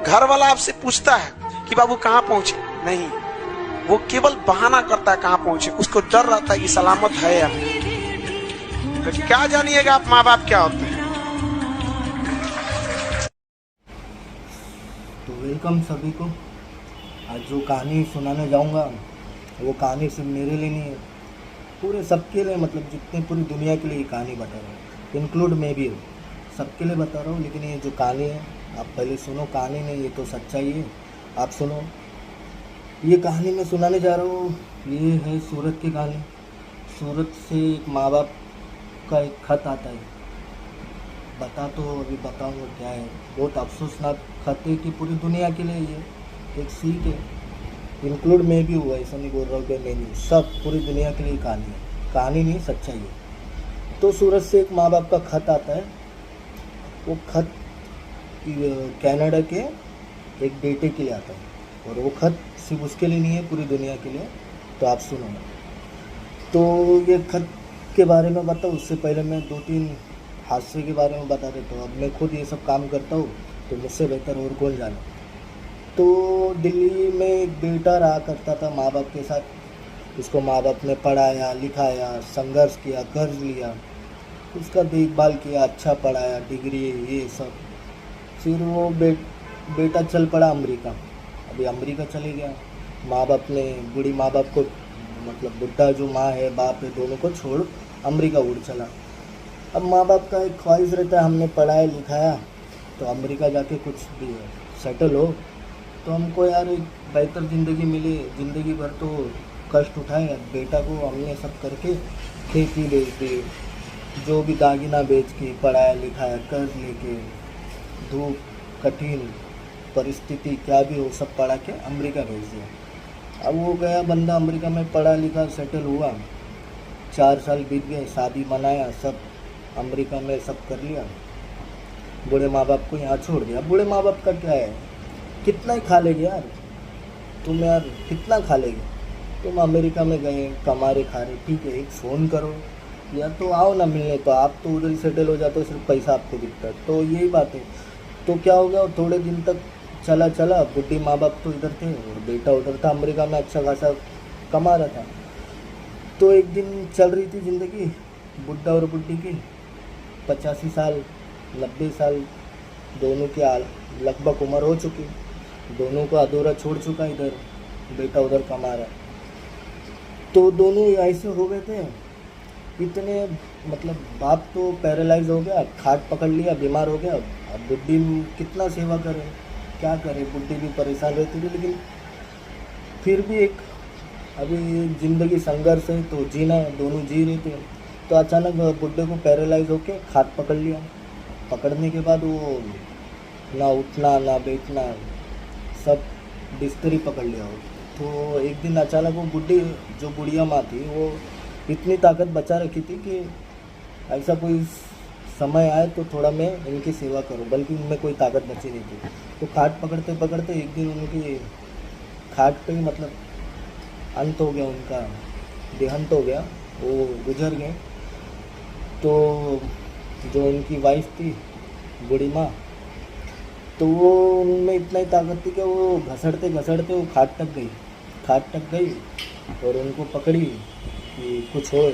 घर वाला आपसे पूछता है कि बाबू कहाँ पहुंचे, नहीं, वो केवल बहाना करता है कहाँ पहुंचे, उसको डर रहता है कि सलामत है या नहीं। तो क्या जानिएगा आप माँ बाप क्या होते हैं। तो वेलकम सभी को। आज जो कहानी सुनाने जाऊंगा वो कहानी सिर्फ मेरे लिए नहीं है, पूरे सबके लिए, मतलब जितने पूरी दुनिया के लिए ये कहानी बता रहा हूँ, इंक्लूड मैं भी हूँ, सबके लिए बता रहा हूँ। लेकिन ये जो कहानी है आप पहले सुनो, कहानी नहीं, ये तो सच्चाई है, आप सुनो। ये कहानी मैं सुनाने जा रहा हूँ, ये है सूरत की कहानी। सूरत से एक माँ बाप का एक खत आता है। अभी बताऊँगा क्या है। बहुत अफसोसनाक खत है कि पूरी दुनिया के लिए ये एक सीख है, इंक्लूड मैं भी हुआ, ऐसा नहीं बोल रहा हूँ कि मैं नहीं, सब पूरी दुनिया के लिए कहानी है, कहानी नहीं सच्चाई है। तो सूरत से एक माँ बाप का खत आता है। वो खत कनाडा के एक बेटे के लिए आता है, और वो खत सिर्फ उसके लिए नहीं है, पूरी दुनिया के लिए। तो आप सुनो। तो ये खत के बारे में बताऊँ उससे पहले मैं 2-3 हादसे के बारे में बता देता हूँ। अब मैं खुद ये सब काम करता हूँ तो मुझसे बेहतर और कौन जाने। तो दिल्ली में एक बेटा रहा करता था माँ बाप के साथ। उसको माँ बाप ने पढ़ाया लिखाया, संघर्ष किया, कर्ज लिया, उसका देखभाल किया, अच्छा पढ़ाया, डिग्री ये सब। फिर वो बेटा चल पड़ा अमेरिका। अभी अमेरिका चले गया। माँ बाप ने, बूढ़ी माँ बाप को, मतलब बुढ़ा जो माँ है बाप है, दोनों को छोड़ अमेरिका उड़ चला। अब माँ बाप का एक ख्वाहिश रहता है, हमने पढ़ाया लिखाया तो अमेरिका जाके कुछ भी सेटल हो, तो हमको यार एक बेहतर ज़िंदगी मिले, ज़िंदगी भर तो कष्ट उठाए। बेटा को हमने सब करके खेती बेच दी, जो भी दागिना बेच के पढ़ाया लिखाया, कर्ज लेके, धूप कठिन परिस्थिति क्या भी हो सब पढ़ा के अमेरिका भेज दिया। अब वो गया बंदा अमेरिका में, पढ़ा लिखा सेटल हुआ, 4 साल बीत गए, शादी मनाया, सब अमेरिका में सब कर लिया। बूढ़े माँ बाप को यहाँ छोड़ दिया। बूढ़े माँ बाप का क्या है, कितना ही खा लेगे यार तुम, यार कितना खा लेगे तुम। अमेरिका में गए, कमा रहे खा रहे, ठीक है, एक फ़ोन करो या तो आओ ना मिलने, तो आप तो उधर ही सेटल हो जाते हो, सिर्फ पैसा आपको दिखता है। तो यही बात है। तो क्या हो गया, थोड़े दिन तक चला, बुढ़ी माँ बाप तो इधर थे और बेटा उधर था अमेरिका में, अच्छा खासा कमा रहा था। तो एक दिन चल रही थी ज़िंदगी बुढ़ा और बुढ़ी की, 85 साल 90 साल दोनों की लगभग उम्र हो चुकी, दोनों को अधूरा छोड़ चुका, इधर बेटा उधर कमा रहा। तो दोनों ऐसे हो गए थे इतने, मतलब बाप तो पैरालाइज हो गया, खाट पकड़ लिया, बीमार हो गया। अब बुढ़ी कितना सेवा करे, क्या करे, बुढ़ी भी परेशान रहती थी। लेकिन फिर भी एक अभी ज़िंदगी संघर्ष है तो जीना है, दोनों जी रहे थे। तो अचानक बुढ़े को पैरालाइज होके खाट पकड़ लिया। पकड़ने के बाद वो ना उठना ना बैठना, सब बिस्तरी पकड़ लिया हो। तो एक दिन अचानक वो बुढ़ी, जो बुढ़िया माँ थी, वो इतनी ताकत बचा रखी थी कि ऐसा कोई समय आए तो थोड़ा मैं इनकी सेवा करूं, बल्कि उनमें कोई ताकत बची नहीं थी। तो खाट पकड़ते पकड़ते एक दिन उनकी खाट पे ही, मतलब अंत हो गया, उनका देहांत हो गया, वो गुजर गए। तो जो उनकी वाइफ थी बूढ़ी माँ, तो वो उनमें इतना ही ताकत थी कि वो घसड़ते घसड़ते वो खाट तक गई और उनको पकड़ी कि कुछ हो,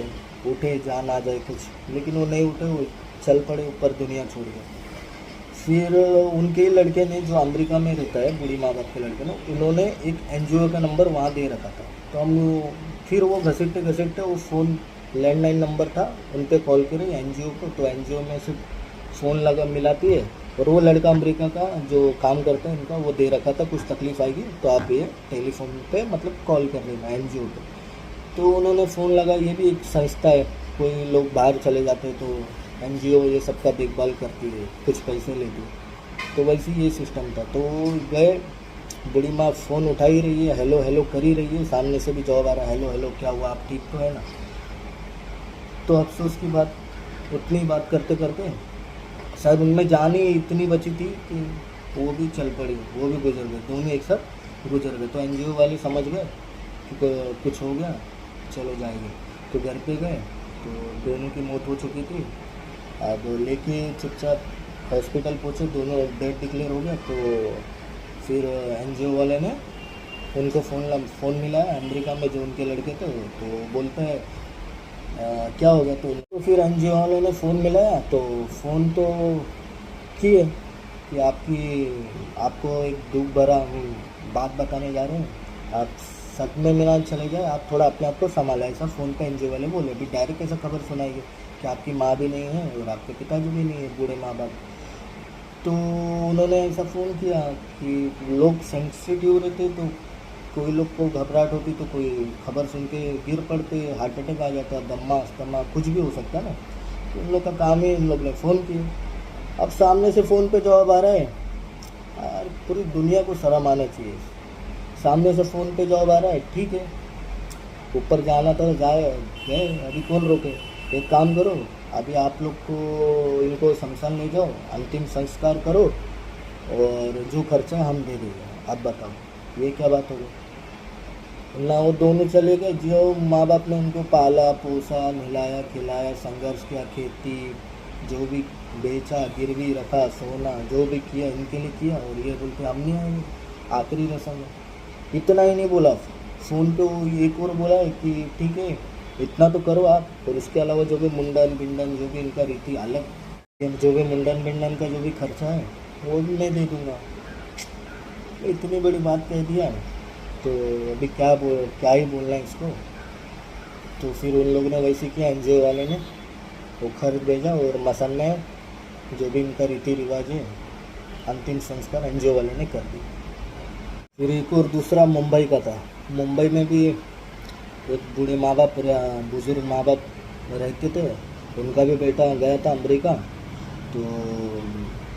उठे, जान आ जाए कुछ। लेकिन वो नहीं उठे, वो चल पड़े ऊपर, दुनिया छोड़ गए। फिर उनके ही लड़के ने, जो अमेरिका में रहता है, बूढ़ी माँ बाप के लड़के ने, उन्होंने एक एनजीओ का नंबर वहाँ दे रखा था। तो हम फिर वो घसीटते घसीटते वो फ़ोन, लैंडलाइन नंबर था, उन पर कॉल करे एनजीओ को। तो एनजीओ में से फ़ोन लगा मिलाती है, और वो लड़का अमेरिका का जो काम करता है उनका, वो दे रखा था, कुछ तकलीफ़ आएगी तो आप ये टेलीफोन पे, मतलब कॉल कर लेना एनजीओ पे। तो उन्होंने फ़ोन लगा। ये भी एक संस्था है, कोई लोग बाहर चले जाते हैं तो एनजीओ ये सबका देखभाल करती है, कुछ पैसे लेती है। तो वैसे ये सिस्टम था। तो गए, बूढ़ी माँ फ़ोन उठा ही रही है, हेलो हेलो कर ही रही है, सामने से भी जवाब आ रहा है, हेलो हेलो क्या हुआ, आप ठीक तो है ना। तो अफसोस की बात, उतनी बात करते करते शायद उनमें जान ही इतनी बची थी कि वो भी चल पड़ी, वो भी गुजर गए, दोनों एक साथ गुजर गए। तो एनजीओ वाले समझ गए कि कुछ हो गया, चलो जाएंगे। तो घर पे गए तो दोनों की मौत हो चुकी थी। अब लेके चुपचाप हॉस्पिटल पहुँचे, दोनों डेड डिक्लेयर हो गया। तो फिर एनजीओ वाले ने उनको फ़ोन मिलाया अमेरिका में जो उनके लड़के थे, तो बोलते हैं क्या हो गया, तो फिर एनजीओ वालों ने फ़ोन मिलाया तो फ़ोन तो किए कि आपको एक दुख भरा बात बताने जा रहे हैं, आप सच में मिलान चले जाए, आप थोड़ा अपने आप को संभालें, ऐसा फ़ोन पे एनजीओ वाले बोले। अभी डायरेक्ट ऐसा खबर सुनाइए कि आपकी माँ भी नहीं है और आपके पिताजी भी नहीं है, बूढ़े माँ बाप। तो उन्होंने ऐसा फ़ोन किया कि लोग सेंसिटिव रहते, तो कोई लोग को घबराहट होती, तो कोई खबर सुन के गिर पड़ते, हार्ट अटैक आ जाता, दम्मा अस्थमा कुछ भी हो सकता है ना। तो उन लोग का काम है, इन लोग ने फ़ोन किया। अब सामने से फ़ोन पे जवाब आ रहा है, यार पूरी दुनिया को शर्म आना चाहिए। सामने से फ़ोन पे जवाब आ रहा है, ठीक है ऊपर जाना तो जाए गए, अभी कौन रोके। एक काम करो, अभी आप लोग को इनको शमशान ले जाओ, अंतिम संस्कार करो और जो खर्चा हम दे देंगे। आप बताओ ये क्या बात हो गई ना। वो दोनों चले गए, जो माँ बाप ने उनको पाला पोसा नहलाया खिलाया, संघर्ष किया, खेती जो भी बेचा, गिरवी रखा, सोना जो भी किया इनके लिए किया, और ये बोलते हम नहीं आएंगे, आखिरी रस्म है। इतना ही नहीं बोला, फ़ोन पे वो एक और बोला है कि ठीक है इतना तो करो आप, और इसके अलावा जो भी मुंडन बिंडन जो भी इनका रीति अलग, जो भी मुंडन बिंडन का जो भी खर्चा है वो भी मैं दे दूँगा। इतनी बड़ी बात कह दिया, तो अभी क्या ही बोलना है इसको। तो फिर उन लोगों ने वैसे किया, एनजीओ वाले ने वो खर्च भेजा और मसान में जो भी इनका रीति रिवाज है अंतिम संस्कार एनजीओ वाले ने कर दी। फिर एक और दूसरा मुंबई का था। मुंबई में भी एक बूढ़े माँ बाप, बुज़ुर्ग माँ बाप रहते थे, उनका भी बेटा गया था अमेरिका। तो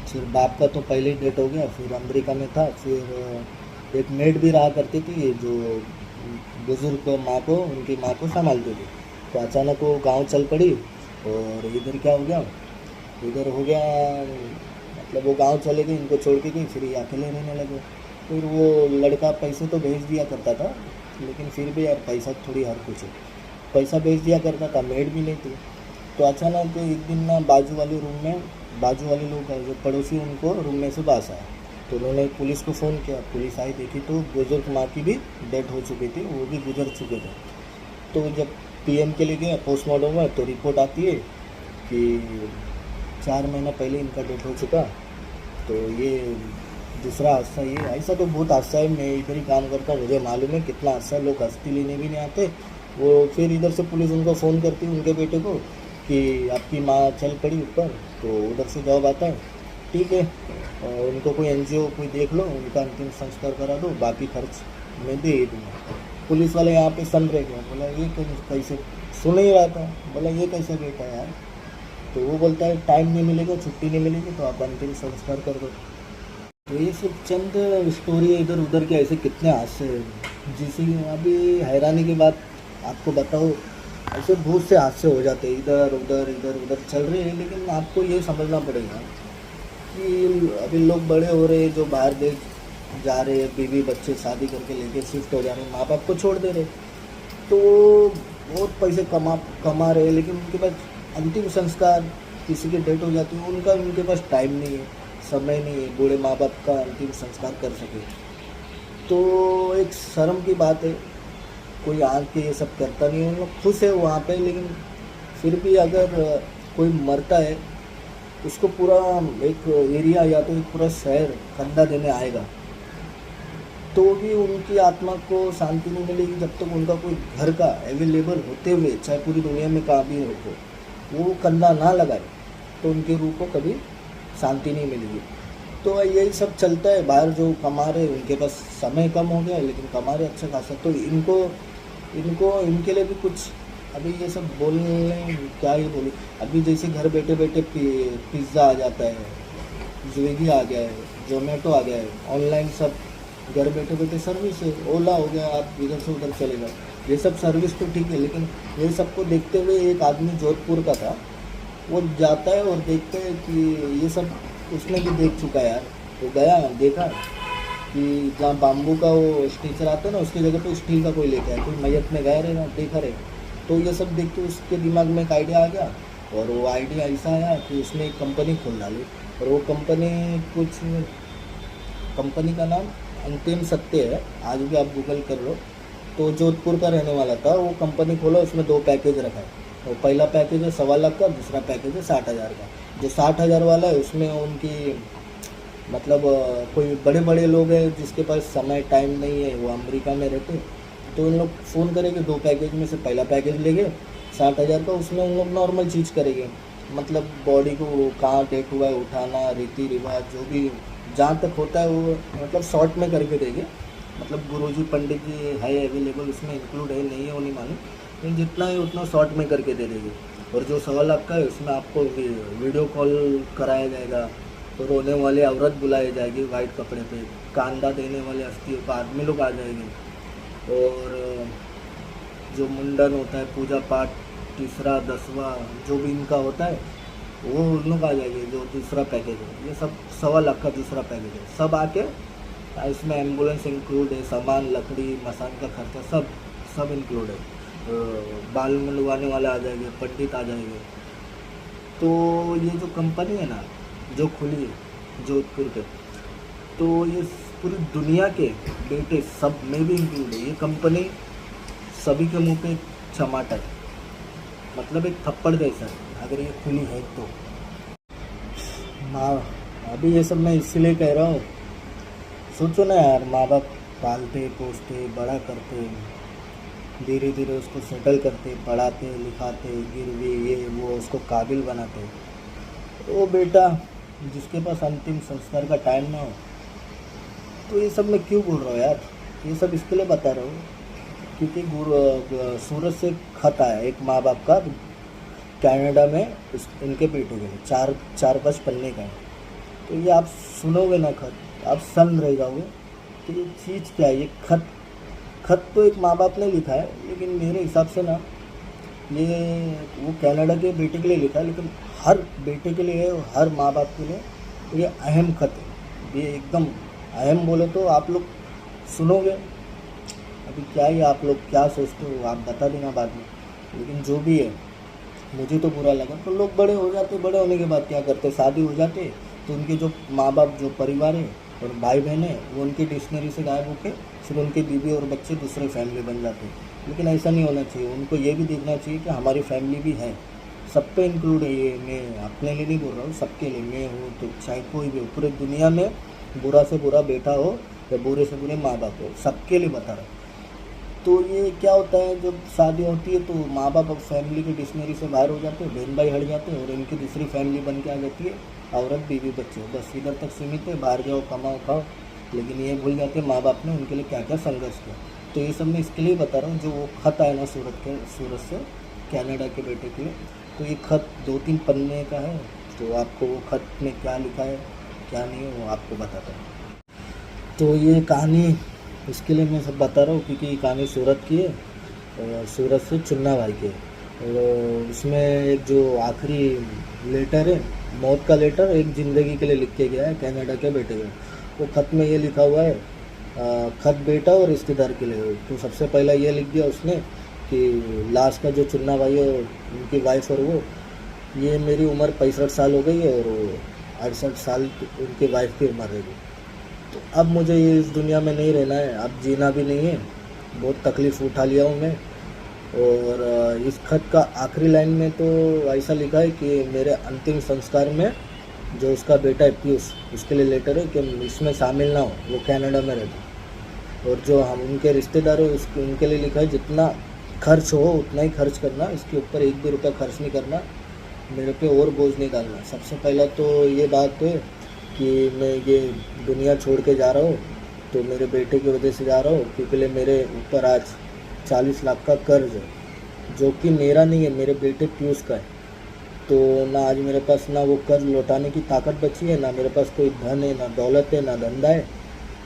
फिर बाप का तो पहले ही डेट हो गया, फिर अमेरिका में था। फिर एक मेड भी रहा करती थी जो बुज़ुर्ग माँ को, उनकी माँ को संभालती थी। तो अचानक वो गांव चल पड़ी, और इधर क्या हो गया, इधर हो गया मतलब वो गांव चले गए, इनको छोड़ के गई, फिर ये अकेले रहने लगे। फिर वो लड़का पैसे तो भेज दिया करता था, लेकिन फिर भी यार पैसा थोड़ी हर कुछ है, पैसा भेज दिया करता था, मेड भी नहीं थी। तो अचानक एक दिन ना बाजू वाले लोग जो पड़ोसी, उनको रूम में से बास आया। तो उन्होंने पुलिस को फ़ोन किया, पुलिस आई, देखी तो बुजुर्ग माँ की भी डेथ हो चुकी थी, वो भी गुजर चुके थे। तो जब पीएम के लिए गया पोस्टमार्टम में, तो रिपोर्ट आती है कि 4 महीना पहले इनका डेथ हो चुका। तो ये दूसरा हादसा, ये ऐसा तो बहुत हादसा है, मैं इधर ही काम करता हूँ, मुझे मालूम है कितना हादसा, लोग हस्ती लेने भी नहीं आते। वो फिर इधर से पुलिस उनको फ़ोन करती है, उनके बेटे को, कि आपकी माँ चल पड़ी ऊपर। तो उधर से जवाब आता है, ठीक है और उनको कोई एनजीओ कोई देख लो, उनका अंतिम संस्कार करा दो, बाकी खर्च मैं दे दूँगा। पुलिस वाले यहाँ पे सन रह गया, बोला ये कैसे, सुन ही रहा था, बोला ये कैसे बेटा यार। तो वो बोलता है टाइम नहीं मिलेगा, छुट्टी नहीं मिलेगी, तो आप अंतिम संस्कार कर दो। तो ये सब चंद स्टोरी है इधर उधर के, ऐसे कितने हादसे, जिसे अभी हैरानी की बात आपको बताओ, ऐसे बहुत से हादसे हो जाते हैं, इधर उधर चल रहे हैं। लेकिन आपको ये समझना पड़ेगा कि अभी लोग बड़े हो रहे हैं, जो बाहर देश जा रहे हैं, बीवी बच्चे शादी करके लेके शिफ्ट हो जा रहे हैं, माँ बाप को छोड़ दे रहे, तो बहुत पैसे कमा रहे हैं, लेकिन उनके पास अंतिम संस्कार, किसी की डेथ हो जाती है, उनके पास टाइम नहीं है, समय नहीं है, बूढ़े माँ बाप का अंतिम संस्कार कर सके। तो एक शर्म की बात है, कोई आके ये सब करता नहीं है, उन लोग खुश है वहाँ पे। लेकिन फिर भी अगर कोई मरता है, उसको पूरा एक एरिया या तो एक पूरा शहर कंधा देने आएगा, तो भी उनकी आत्मा को शांति नहीं मिलेगी जब तक उनका कोई घर का अवेलेबल होते हुए, चाहे पूरी दुनिया में कहाँ भी हो, वो कंधा ना लगाए, तो उनके रूह को कभी शांति नहीं मिलेगी। तो यही सब चलता है। बाहर जो कमा रहे, उनके पास समय कम हो गया, लेकिन कमा रहे अच्छा खासा। तो इनके लिए भी कुछ, अभी ये सब बोलने क्या ही बोले। अभी जैसे घर बैठे बैठे पिज़्ज़ा आ जाता है, स्विगी आ गया है, जोमेटो आ गया है, ऑनलाइन सब घर बैठे बैठे सर्विस है, ओला हो गया, आप इधर से उधर चले जाओ, ये सब सर्विस तो ठीक है। लेकिन ये सबको देखते हुए एक आदमी जोधपुर का था, वो जाता है और देखते हैं कि ये सब उसने भी देख चुका है यार। वो गया, देखा कि जहाँ बाम्बू का वो स्ट्रक्चर आता है ना, उसकी जगह पे स्टील का कोई लेके आया, कोई मैयत में गया रहे, देखा रहे। तो ये सब देख के उसके दिमाग में एक आइडिया आ गया, और वो आइडिया ऐसा आया कि उसने एक कंपनी खोल डाली, और वो कंपनी का नाम अंतिम सत्य है, आज भी आप गूगल कर लो। तो जोधपुर का रहने वाला था, वो कंपनी खोला, उसमें 2 पैकेज रखा है। और पहला पैकेज है 1.25 लाख का, दूसरा पैकेज है 60,000 का। जो 60,000 वाला है उसमें उनकी मतलब कोई बड़े बड़े लोग हैं जिसके पास समय टाइम नहीं है, वो अमेरिका में रहते, तो उन लोग फ़ोन करेंगे, 2 पैकेज में से पहला पैकेज लेंगे 60,000 का, उसमें उन लोग नॉर्मल चीज़ करेंगे, मतलब बॉडी को कहाँ डेट हुआ है उठाना, रीति रिवाज जो भी जहाँ तक होता है वो मतलब शॉर्ट में करके देंगे। मतलब गुरुजी पंडित जी है अवेलेबल, उसमें इंक्लूड है नहीं है वो नहीं मालूम, लेकिन जितना है उतना शॉर्ट में करके दे देंगे। और जो 1.25 लाख का है उसमें आपको वीडियो कॉल कराया जाएगा, तो रोने वाले औरत बुलाई जाएगी वाइट कपड़े पे, कांदा देने वाले अस्थियों का आदमी लोग आ जाएंगे, और जो मुंडन होता है पूजा पाठ 3रा 10वां जो भी इनका होता है वो उन लोग आ जाएंगे। जो दूसरा पैकेज है ये सब 1.25 लाख का दूसरा पैकेज है, सब आके इसमें एम्बुलेंस इंक्लूड है, सामान लकड़ी मसान का खर्चा सब इंक्लूड है। बाल मंडवाने वाले आ जाएंगे, पंडित आ जाएंगे। तो ये जो कंपनी है ना जो खुली है जोधपुर के, तो ये पूरी दुनिया के बेटे सब में भी इंक्लूड है। ये कंपनी सभी के मुंह पे एक टमाटर, मतलब एक थप्पड़ जैसा है अगर ये खुली है तो। माँ अभी ये सब मैं इसीलिए कह रहा हूँ, सोचो ना यार, माँ बाप पालते पोसते बड़ा करते, धीरे धीरे उसको सेटल करते, पढ़ाते लिखाते, गिरवी ये वो उसको काबिल बनाते, वो बेटा जिसके पास अंतिम संस्कार का टाइम ना हो, तो ये सब मैं क्यों बोल रहा हूँ यार, ये सब इसके लिए बता रहा हूँ क्योंकि सूरत से खत आया एक माँ बाप का कनाडा में इनके बेटे के लिए, 4-5 पन्ने का है। तो ये आप सुनोगे ना खत, आप सन रह जाओगे कि ये चीज़ क्या है। ये खत तो एक माँ बाप ने लिखा है, लेकिन मेरे हिसाब से ना ये वो कनाडा के बेटे के लिए लिखा है, लेकिन हर बेटे के लिए हर माँ बाप के लिए तो ये अहम खत है, ये एकदम अहम बोले तो आप लोग सुनोगे। अभी क्या ही आप लोग क्या सोचते हो आप बता देना बाद में, लेकिन जो भी है मुझे तो बुरा लगा। तो लोग बड़े हो जाते, बड़े होने के बाद क्या करते, शादी हो जाते, तो उनके जो माँ बाप जो परिवार है और भाई बहन है वो उनकी डिक्शनरी से गायब होकर सिर्फ उनकी बीवी और बच्चे दूसरे फैमिली बन जाते हैं। लेकिन ऐसा नहीं होना चाहिए, उनको ये भी देखना चाहिए कि हमारी फैमिली भी है, सब पे इंक्लूड है। ये मैं अपने लिए नहीं बोल रहा हूँ, सबके लिए, मैं हूँ तो चाहे कोई भी हो, पूरे दुनिया में बुरा से बुरा बेटा हो या बुरे से बुरे माँ बाप हो, सबके लिए बता रहा हूँ। तो ये क्या होता है जब शादी होती है तो माँ बाप अब फैमिली की डिक्शनरी से बाहर हो जाते हैं, बहन भाई हट जाते हैं और इनकी दूसरी फैमिली बन के आ जाती है, औरत बीवी बच्चे, बस इधर तक सीमित है, बाहर जाओ कमाओ खाओ। लेकिन ये भूल जाते हैं माँ बाप ने उनके लिए क्या क्या संघर्ष किया। तो ये सब मैं इसके लिए बता रहा हूँ, जो वो खत आया ना सूरत से कनाडा के बेटे के लिए, तो ये खत 2-3 पन्ने का है। तो आपको वो खत में क्या लिखा है क्या नहीं है वो आपको बताता हूँ। तो ये कहानी इसके लिए मैं सब बता रहा हूँ क्योंकि ये कहानी सूरत की है, और सूरत से चुन्ना भाई के, और उसमें एक जो आखिरी लेटर है, मौत का लेटर एक ज़िंदगी के लिए लिख के गया है कनाडा के बेटे में। वो खत में ये लिखा हुआ है, खत बेटा और रिश्तेदार के लिए। तो सबसे पहला ये लिख दिया उसने कि लास्ट का जो चुन्ना भाई है उनकी वाइफ और वो, ये मेरी उम्र 65 साल हो गई है और 68 साल उनकी वाइफ की उम्र रहेगी। तो अब मुझे ये इस दुनिया में नहीं रहना है, अब जीना भी नहीं है, बहुत तकलीफ़ उठा लिया हूँ मैं। और इस खत का आखिरी लाइन में तो ऐसा लिखा है कि मेरे अंतिम संस्कार में जो उसका बेटा है पीयूष, उसके लिए लेटर है कि इसमें शामिल ना हो, वो कनाडा में रहता। और जो हम उनके रिश्तेदार हैं उनके लिए लिखा है जितना खर्च हो उतना ही खर्च करना, इसके ऊपर 1 भी रुपया खर्च नहीं करना, मेरे पे और बोझ नहीं डालना। सबसे पहला तो ये बात है कि मैं ये दुनिया छोड़ के जा रहा हूँ तो मेरे बेटे की वजह से जा रहा हूँ, क्योंकि मेरे ऊपर आज 40 लाख का कर्ज है जो कि मेरा नहीं है, मेरे बेटे पीयूष का है। तो ना आज मेरे पास ना वो कर्ज लौटाने की ताकत बची है, ना मेरे पास कोई धन है, ना दौलत है, ना धंधा है।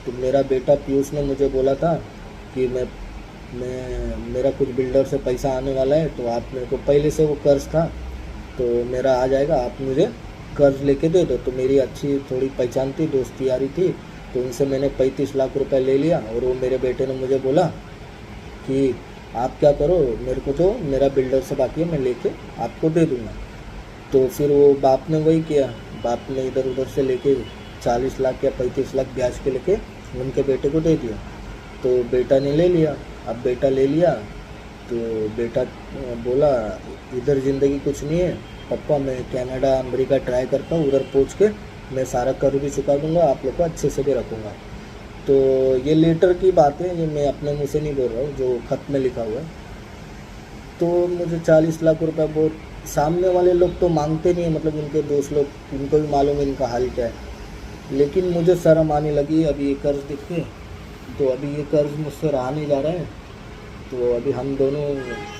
तो मेरा बेटा पीयूष ने मुझे बोला था कि मेरा कुछ बिल्डर से पैसा आने वाला है, तो आप मेरे को पहले से वो कर्ज था तो मेरा आ जाएगा, आप मुझे कर्ज लेके दे दो। तो मेरी अच्छी थोड़ी पहचान थी, दोस्ती यारी थी, तो उनसे मैंने 35 लाख रुपए ले लिया। और वो मेरे बेटे ने मुझे बोला कि आप क्या करो, मेरे को तो मेरा बिल्डर से बाकी है, मैं लेके आपको दे दूँगा। तो फिर वो बाप ने वही किया, बाप ने इधर उधर से लेके 40 लाख या 35 लाख ब्याज के लेके उनके बेटे को दे दिया। तो बेटा ने ले लिया। अब बेटा ले लिया तो बेटा बोला इधर ज़िंदगी कुछ नहीं है पापा, मैं कनाडा अमेरिका ट्राई करता हूँ, उधर पहुँच के मैं सारा कर भी चुका दूँगा, आप लोग को अच्छे से भी रखूँगा। तो ये लेटर की बात है, ये मैं अपने मुँह से नहीं बोल रहा हूँ, जो खत में लिखा हुआ है। तो मुझे 40 लाख रुपए बहुत, सामने वाले लोग तो मांगते नहीं है, मतलब उनके दोस्त लोग, उनको भी मालूम है इनका हाल क्या है, लेकिन मुझे शर्म आने लगी अभी ये कर्ज देख के। तो अभी ये कर्ज मुझसे रहा नहीं जा रहा है। तो अभी हम दोनों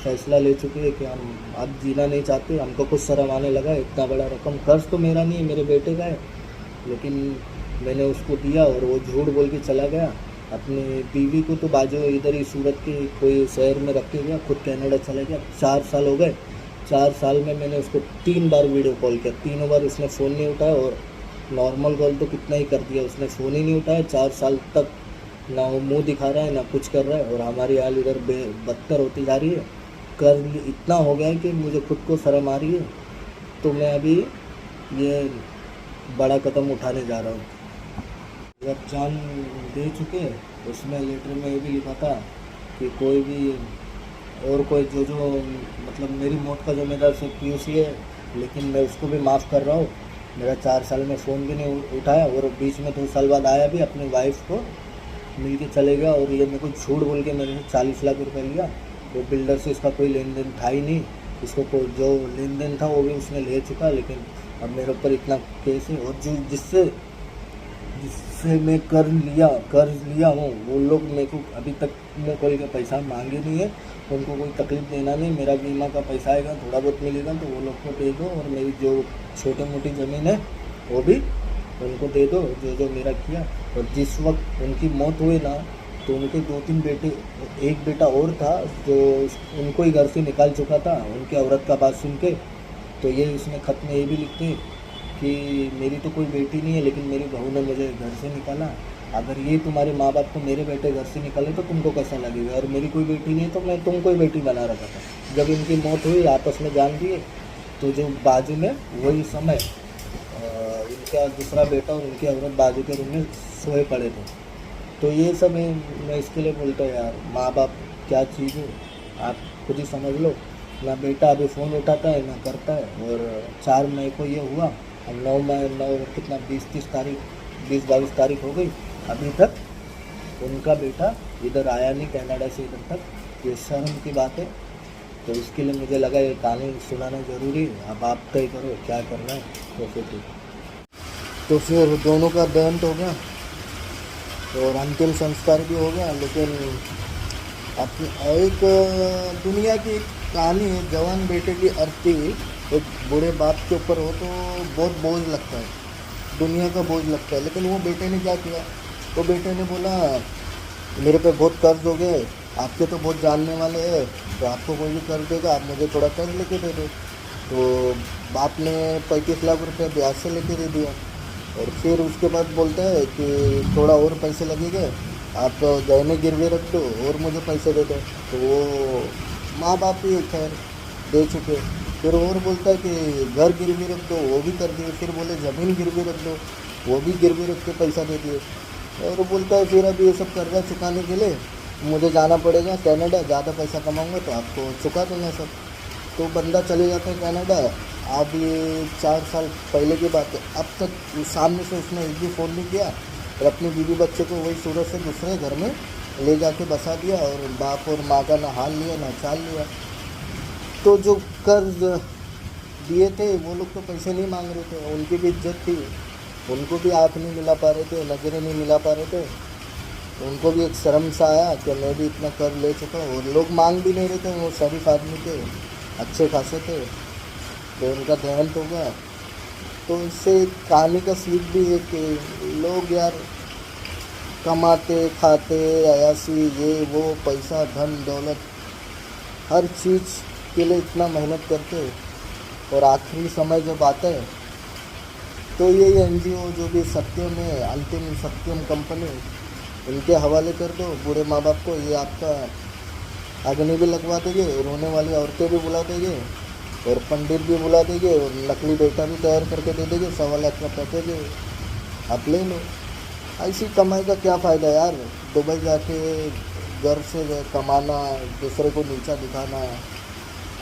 फैसला ले चुके हैं कि हम अब जीना नहीं चाहते। हमको कुछ शर्म आने लगा, इतना बड़ा रकम, कर्ज तो मेरा नहीं है, मेरे बेटे का है, लेकिन मैंने उसको दिया और वो झूठ बोल के चला गया। अपनी बीवी को तो बाजू इधर ही सूरत के कोई शहर में रख के गया, खुद कनाडा चला गया। 4 साल हो गए, 4 साल में मैंने उसको 3 बार वीडियो कॉल किया, तीनों बार उसने फ़ोन नहीं उठाया, और नॉर्मल कॉल तो कितना ही कर दिया, उसने फ़ोन ही नहीं उठाया। 4 साल तक ना वो मुंह दिखा रहा है ना कुछ कर रहा है, और हमारी हाल इधर बदतर होती जा रही है। कर्ज इतना हो गया है कि मुझे खुद को शर्म आ रही है। तो मैं अभी ये बड़ा कदम उठाने जा रहा हूँ। जब जान दे चुके, उसमें लेटर में ये भी लिखा था कि कोई भी और कोई जो मतलब मेरी मौत का जिम्मेदार सिर्फ पीयूष ही है, लेकिन मैं उसको भी माफ़ कर रहा हूँ। मेरा 4 साल में फ़ोन भी नहीं उठाया, और बीच में 2 साल बाद आया भी, अपनी वाइफ को मिल के चले गया। और ये मेरे को झूठ बोल के मैंने 40 लाख रुपए लिया। वो बिल्डर से इसका कोई लेन देन था ही नहीं, इसको कोई जो लेन देन था वो भी उसने ले चुका, लेकिन अब मेरे ऊपर इतना केस है। और जो जिससे मैं कर्ज लिया हूँ, वो लोग मेरे को अभी तक में कोई का पैसा मांगे नहीं है, उनको कोई तकलीफ़ देना नहीं। मेरा बीमा का पैसा आएगा, थोड़ा बहुत मिलेगा तो वो लोग को दे दो, और मेरी जो छोटी मोटी ज़मीन है वो भी उनको दे दो, जो मेरा किया। और जिस वक्त उनकी मौत हुई ना, तो उनके 2-3 बेटे, एक बेटा और था जो उनको ही घर से निकाल चुका था, उनकी औरत का बात सुन के। तो ये उसमें खत में ये भी लिखते कि मेरी तो कोई बेटी नहीं है, लेकिन मेरी बहू ने मुझे घर से निकाला। अगर ये तुम्हारे माँ बाप को मेरे बेटे घर से निकाले तो तुमको कैसा लगेगा, और मेरी कोई बेटी नहीं है तो मैं तुमको ही बेटी बना रखा था। जब इनकी मौत हुई, आपस में जान दिए, तो जो बाजू में वही समय इनका दूसरा बेटा और उनकी औरत बाजू के रूम में सोए पड़े थे। तो ये सब मैं इसके लिए बोलता हूँ यार, माँ बाप क्या चीज़ है आप खुद ही समझ लो। ना बेटा अभी फ़ोन उठाता है ना करता है। और 4 मई को ये हुआ, अब 9 कितना 20-30 तारीख 20-22 तारीख हो गई, अभी तक उनका बेटा इधर आया नहीं कनाडा से इधर तक। ये शर्म की बात है। तो इसके लिए मुझे लगा ये कहानी सुनाना ज़रूरी है। अब आप तय करो क्या करना है। तो फिर दोनों का देहांत हो गया और अंतिम संस्कार भी हो गया। लेकिन अपनी एक दुनिया की कहानी है, जवान बेटे की अर्थी एक बूढ़े बाप के ऊपर हो तो बहुत बोझ लगता है, दुनिया का बोझ लगता है। लेकिन वो बेटे ने क्या किया, वो बेटे ने बोला मेरे पे बहुत कर्ज हो गए, आपके तो बहुत जानने वाले हैं, तो आपको कोई भी कर्ज देगा, आप मुझे थोड़ा कर्ज लेके दे दो। तो बाप ने 35 लाख रुपये ब्याज से लेके दे दिया। और फिर उसके बाद बोलता है कि थोड़ा और पैसे लगेंगे, आप गहने गिरवे रख दो और मुझे पैसे दे दो। तो वो माँ बाप ही खैर दे चुके। फिर और बोलता है कि घर गिरवी रख दो, वो भी कर दिए। फिर बोले ज़मीन गिरवी रख दो, वो भी गिरवी रख के पैसा दे दिए। और बोलता है फिर अभी ये सब कर्जा चुकाने के लिए मुझे जाना पड़ेगा कनाडा, ज़्यादा पैसा कमाऊँगा तो आपको चुका दूँगा सब। तो बंदा चले जाता है कनाडा। अब ये 4 साल पहले की बात है, अब तक सामने से उसने एक भी फ़ोन नहीं किया, और अपनी बीवी बच्चे को वही सूरत से दूसरे घर में ले जाके बसा दिया, और बाप और माँ का ना हाल लिया ना चाल लिया। तो जो कर्ज दिए थे वो लोग तो पैसे नहीं मांग रहे थे, उनकी भी इज्जत थी, उनको भी आँख नहीं मिला पा रहे थे, नजरें नहीं मिला पा रहे थे। तो उनको भी एक शर्म सा आया कि मैं भी इतना कर्ज ले चुका हूँ। और लोग मांग भी नहीं रहे थे, वो शरीफ आदमी थे, अच्छे खासे थे। तो उनका देहांत हो गया। तो इससे कहानी का सीख भी है कि लोग यार कमाते खाते अयासी ये वो पैसा धन दौलत हर चीज़ के लिए इतना मेहनत करते, और आखिरी समय जब आता है तो ये NGO जो भी सत्यम है, अंतिम सत्यम कंपनी, इनके हवाले कर दो बूढ़े माँ बाप को। ये आपका अग्नि भी लगवा देंगे, रोने वाली औरतें भी बुला देंगे, और पंडित भी बुला देंगे, और नकली बेटा भी तैयार करके दे देंगे, 1.25 लाख का पैकेज है। आप ले लो। ऐसी कमाई का क्या फ़ायदा यार, दुबई जाके घर से कमाना, दूसरे को नीचा दिखाना।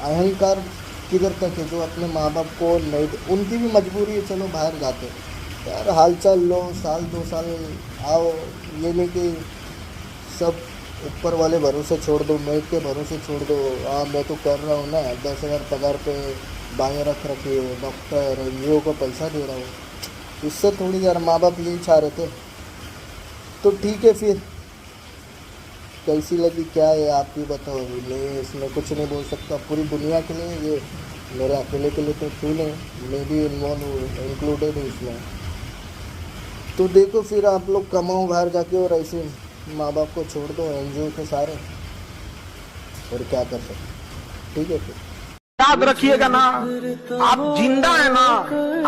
अहंकार किधर तक है, जो अपने माँ बाप को नहीं, उनकी भी मजबूरी है, चलो बाहर जाते यार, हालचाल लो, साल 2 साल आओ। ये नहीं कि सब ऊपर वाले भरोसे छोड़ दो, मेट के भरोसे छोड़ दो। हाँ मैं तो कर रहा हूँ ना, 10,000 पगार पे बाएँ रख रखी हो, डॉक्टर NGO को पैसा दे रहा हूँ। इससे थोड़ी यार, माँ बाप यही चाह रहे थे तो ठीक है। फिर कैसी लगी क्या है आप ही बताओ। अभी मैं इसमें कुछ नहीं बोल सकता, पूरी दुनिया के लिए, ये मेरे अकेले के लिए तो क्यों नहीं, मैं भी इन्वॉल्व हूँ, इंक्लूडेड हूँ इसमें। तो देखो फिर आप लोग कमाओ बाहर जाके, और ऐसे माँ बाप को छोड़ दो NGO के सारे, और क्या कर सकते। ठीक है फिर याद रखिएगा ना, आप जिंदा है ना,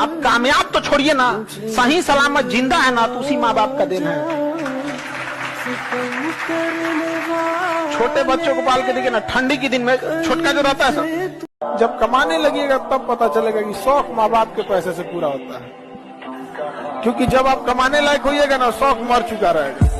आप कामयाब तो छोड़िए ना, सही सलामत जिंदा है ना, तो उसी माँ बाप का देन है। छोटे बच्चों को पाल के देखिए ना, ठंडी के दिन में छोटका जो रहता है सब, जब कमाने लगेगा तब पता चलेगा कि शौक माँ बाप के पैसे से पूरा होता है। क्योंकि जब आप कमाने लायक होइएगा ना, शौक मर चुका रहेगा।